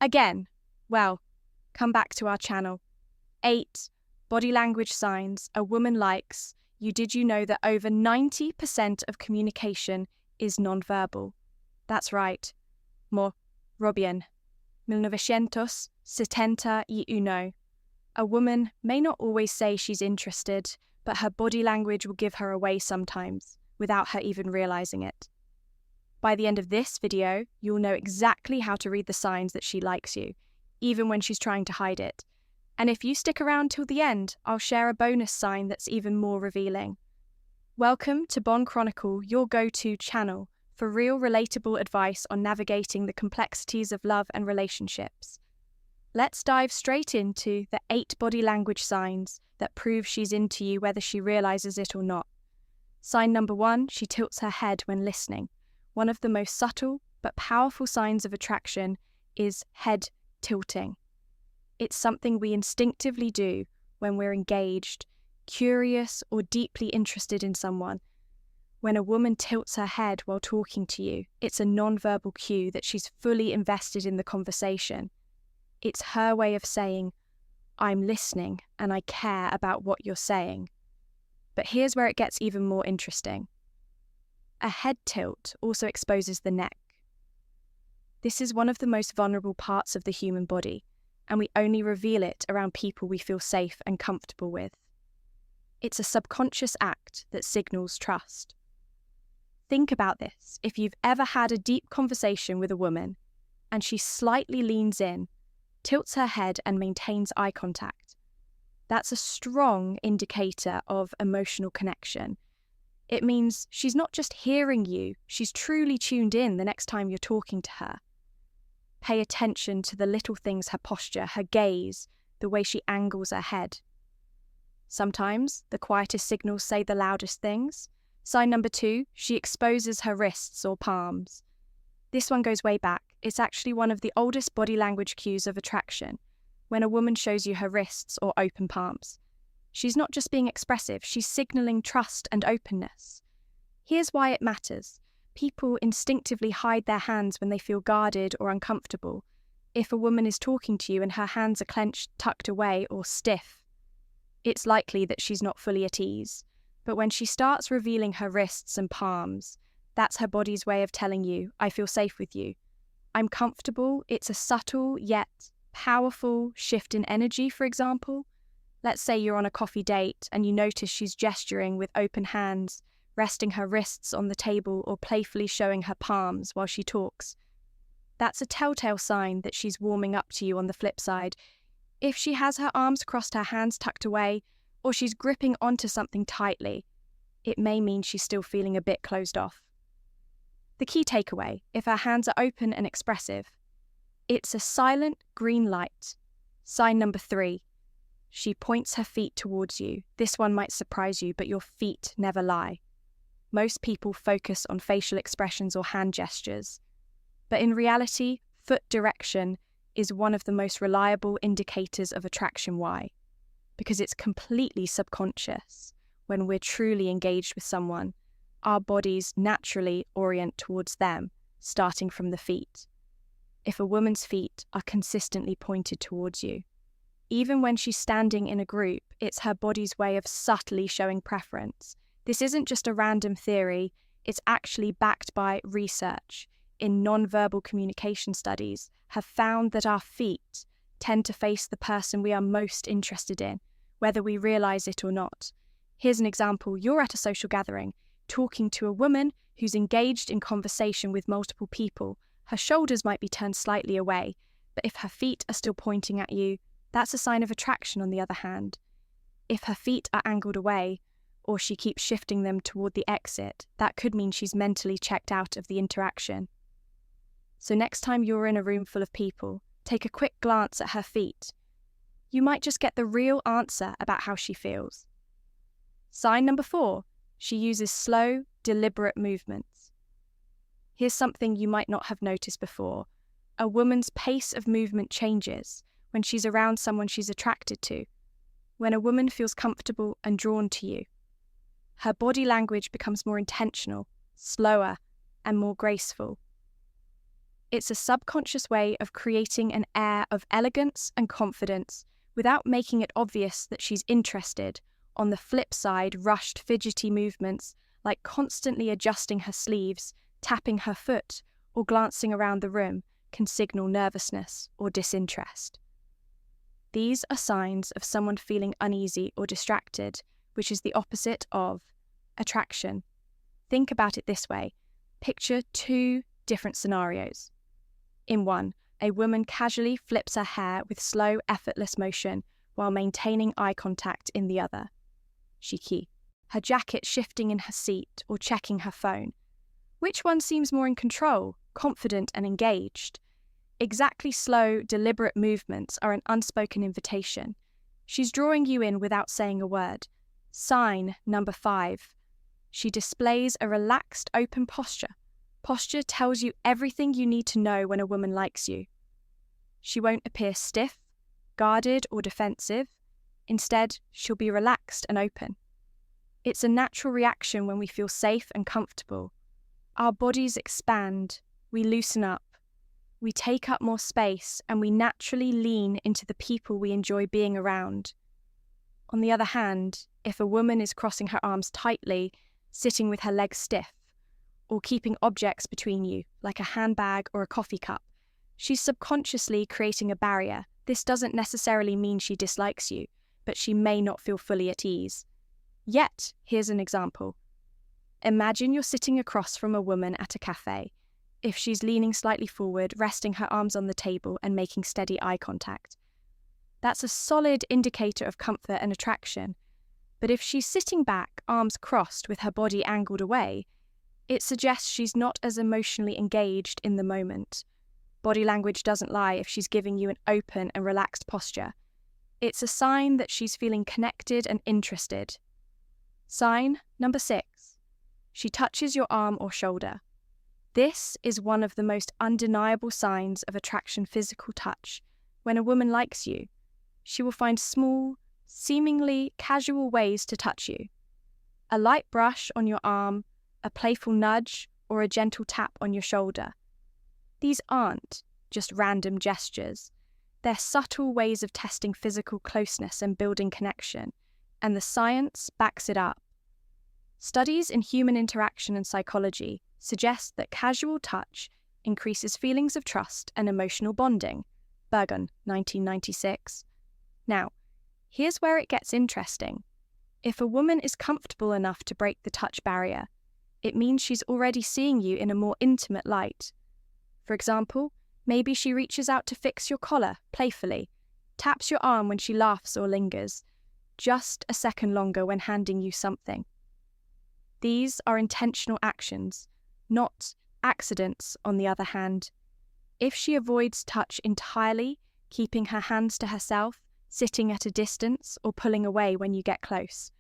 Again, well, come back to our channel. 8 body language signs a woman likes. Did you know that over 90% of communication is nonverbal? That's right. Mo, Robien, 1971. A woman may not always say she's interested, but her body language will give her away sometimes, without her even realizing it. By the end of this video, you'll know exactly how to read the signs that she likes you, even when she's trying to hide it. And if you stick around till the end, I'll share a bonus sign that's even more revealing. Welcome to Bon Chronicle, your go-to channel for real relatable advice on navigating the complexities of love and relationships. Let's dive straight into the 8 body language signs that prove she's into you whether she realizes it or not. Sign number 1, she tilts her head when listening. One of the most subtle but powerful signs of attraction is head tilting. It's something we instinctively do when we're engaged, curious, or deeply interested in someone. When a woman tilts her head while talking to you, it's a nonverbal cue that she's fully invested in the conversation. It's her way of saying, I'm listening and I care about what you're saying. But here's where it gets even more interesting. A head tilt also exposes the neck. This is one of the most vulnerable parts of the human body, and we only reveal it around people we feel safe and comfortable with. It's a subconscious act that signals trust. Think about this. If you've ever had a deep conversation with a woman and she slightly leans in, tilts her head and maintains eye contact, that's a strong indicator of emotional connection. It means she's not just hearing you, she's truly tuned in the next time you're talking to her. Pay attention to the little things, her posture, her gaze, the way she angles her head. Sometimes the quietest signals say the loudest things. Sign number 2, she exposes her wrists or palms. This one goes way back. It's actually one of the oldest body language cues of attraction, when a woman shows you her wrists or open palms. She's not just being expressive, she's signaling trust and openness. Here's why it matters. People instinctively hide their hands when they feel guarded or uncomfortable. If a woman is talking to you and her hands are clenched, tucked away, or stiff, it's likely that she's not fully at ease. But when she starts revealing her wrists and palms, that's her body's way of telling you, I feel safe with you. I'm comfortable. It's a subtle yet powerful shift in energy, for example. Let's say you're on a coffee date and you notice she's gesturing with open hands, resting her wrists on the table or playfully showing her palms while she talks. That's a telltale sign that she's warming up to you. On the flip side, if she has her arms crossed, her hands tucked away, or she's gripping onto something tightly, it may mean she's still feeling a bit closed off. The key takeaway, if her hands are open and expressive, it's a silent green light. Sign number 3, she points her feet towards you. This one might surprise you, but your feet never lie. Most people focus on facial expressions or hand gestures, but in reality, foot direction is one of the most reliable indicators of attraction. Why? Because it's completely subconscious. When we're truly engaged with someone, our bodies naturally orient towards them, starting from the feet. If a woman's feet are consistently pointed towards you, even when she's standing in a group, it's her body's way of subtly showing preference. This isn't just a random theory, it's actually backed by research. In nonverbal communication studies have found that our feet tend to face the person we are most interested in, whether we realize it or not. Here's an example. You're at a social gathering, talking to a woman who's engaged in conversation with multiple people. Her shoulders might be turned slightly away, but if her feet are still pointing at you, that's a sign of attraction. On the other hand, if her feet are angled away, or she keeps shifting them toward the exit, that could mean she's mentally checked out of the interaction. So next time you're in a room full of people, take a quick glance at her feet. You might just get the real answer about how she feels. Sign number 4, she uses slow, deliberate movements. Here's something you might not have noticed before. A woman's pace of movement changes when she's around someone she's attracted to. When a woman feels comfortable and drawn to you, her body language becomes more intentional, slower, and more graceful. It's a subconscious way of creating an air of elegance and confidence without making it obvious that she's interested. On the flip side, rushed, fidgety movements, like constantly adjusting her sleeves, tapping her foot, or glancing around the room, can signal nervousness or disinterest. These are signs of someone feeling uneasy or distracted, which is the opposite of attraction. Think about it this way. Picture two different scenarios. In one, a woman casually flips her hair with slow, effortless motion while maintaining eye contact in the other. Shiki. Her jacket shifting in her seat or checking her phone. Which one seems more in control, confident and engaged? Exactly slow, deliberate movements are an unspoken invitation. She's drawing you in without saying a word. Sign number 5. She displays a relaxed, open posture. Posture tells you everything you need to know when a woman likes you. She won't appear stiff, guarded, or defensive. Instead, she'll be relaxed and open. It's a natural reaction when we feel safe and comfortable. Our bodies expand, we loosen up, we take up more space, and we naturally lean into the people we enjoy being around. On the other hand, if a woman is crossing her arms tightly, sitting with her legs stiff, or keeping objects between you, like a handbag or a coffee cup, she's subconsciously creating a barrier. This doesn't necessarily mean she dislikes you, but she may not feel fully at ease. Yet, here's an example. Imagine you're sitting across from a woman at a cafe. If she's leaning slightly forward, resting her arms on the table and making steady eye contact, that's a solid indicator of comfort and attraction. But if she's sitting back, arms crossed with her body angled away, it suggests she's not as emotionally engaged in the moment. Body language doesn't lie if she's giving you an open and relaxed posture. It's a sign that she's feeling connected and interested. Sign number 6. She touches your arm or shoulder. This is one of the most undeniable signs of attraction: physical touch. When a woman likes you, she will find small, seemingly casual ways to touch you. A light brush on your arm, a playful nudge, or a gentle tap on your shoulder. These aren't just random gestures. They're subtle ways of testing physical closeness and building connection, and the science backs it up. Studies in human interaction and psychology suggest that casual touch increases feelings of trust and emotional bonding. Bergen, 1996. Now, here's where it gets interesting. If a woman is comfortable enough to break the touch barrier, it means she's already seeing you in a more intimate light. For example, maybe she reaches out to fix your collar playfully, taps your arm when she laughs or lingers, just a second longer when handing you something. These are intentional actions, not accidents. On the other hand, if she avoids touch entirely, keeping her hands to herself, sitting at a distance, or pulling away when you get close,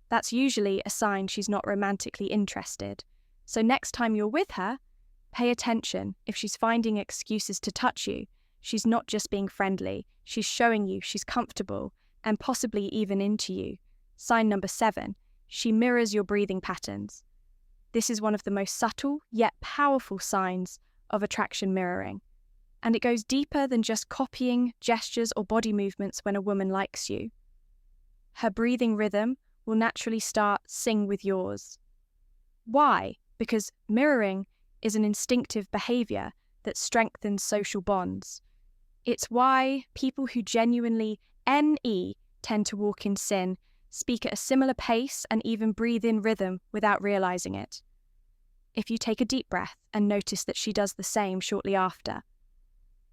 that's usually a sign she's not romantically interested. So next time you're with her, pay attention. If she's finding excuses to touch you, she's not just being friendly, she's showing you she's comfortable and possibly even into you. Sign number 7, she mirrors your breathing patterns. This is one of the most subtle yet powerful signs of attraction: mirroring. And it goes deeper than just copying gestures or body movements. When a woman likes you, her breathing rhythm will naturally start sing with yours. Why? Because mirroring is an instinctive behavior that strengthens social bonds. It's why people who genuinely NE tend to walk in sync, speak at a similar pace, and even breathe in rhythm without realizing it. If you take a deep breath and notice that she does the same shortly after,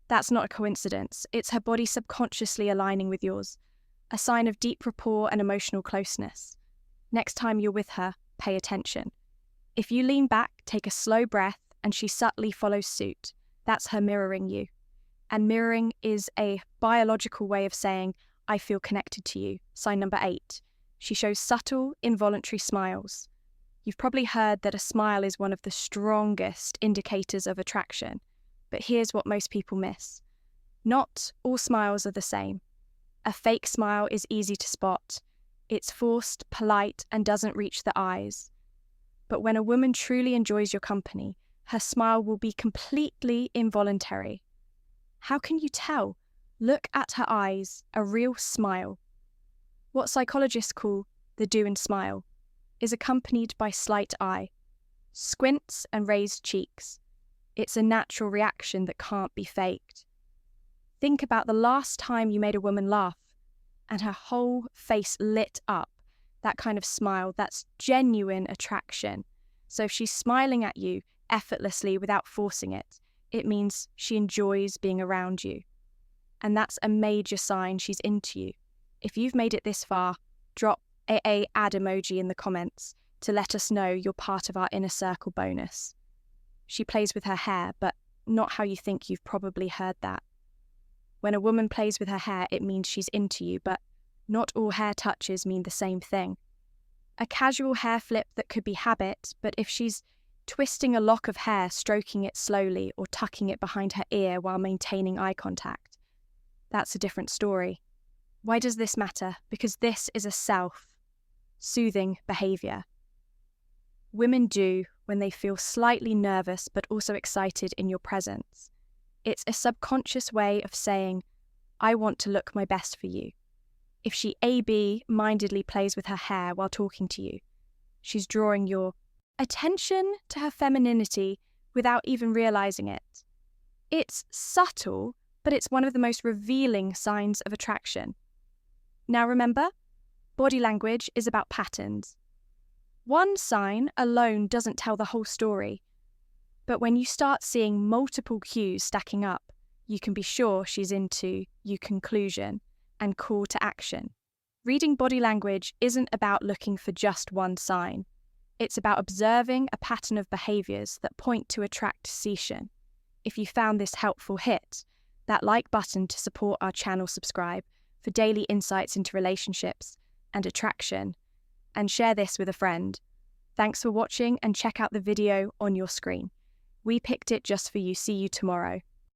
that's not a coincidence. It's her body subconsciously aligning with yours, a sign of deep rapport and emotional closeness. Next time you're with her, pay attention. If you lean back, take a slow breath, and she subtly follows suit, that's her mirroring you. And mirroring is a biological way of saying, I feel connected to you. Sign number 8. She shows subtle, involuntary smiles. You've probably heard that a smile is one of the strongest indicators of attraction, but here's what most people miss. Not all smiles are the same. A fake smile is easy to spot. It's forced, polite, and doesn't reach the eyes. But when a woman truly enjoys your company, her smile will be completely involuntary. How can you tell? Look at her eyes, a real smile. What psychologists call the dew and smile is accompanied by slight eye, squints and raised cheeks. It's a natural reaction that can't be faked. Think about the last time you made a woman laugh and her whole face lit up. That kind of smile, that's genuine attraction. So if she's smiling at you effortlessly without forcing it, it means she enjoys being around you. And that's a major sign she's into you. If you've made it this far, drop a ad emoji in the comments to let us know you're part of our inner circle bonus. She plays with her hair, but not how you think. You've probably heard that. When a woman plays with her hair, it means she's into you, but not all hair touches mean the same thing. A casual hair flip that could be habit, but if she's twisting a lock of hair, stroking it slowly, or tucking it behind her ear while maintaining eye contact, that's a different story. Why does this matter? Because this is a self-soothing behaviour. Women do when they feel slightly nervous but also excited in your presence. It's a subconscious way of saying, I want to look my best for you. If she mindedly plays with her hair while talking to you, she's drawing your attention to her femininity without even realising it. It's subtle, but it's one of the most revealing signs of attraction. Now remember, body language is about patterns. One sign alone doesn't tell the whole story, but when you start seeing multiple cues stacking up, you can be sure she's into you. Conclusion and call to action. Reading body language isn't about looking for just one sign. It's about observing a pattern of behaviours that point to attraction. If you found this helpful, hit that like button to support our channel, subscribe for daily insights into relationships and attraction, and share this with a friend. Thanks for watching, and check out the video on your screen. We picked it just for you. See you tomorrow.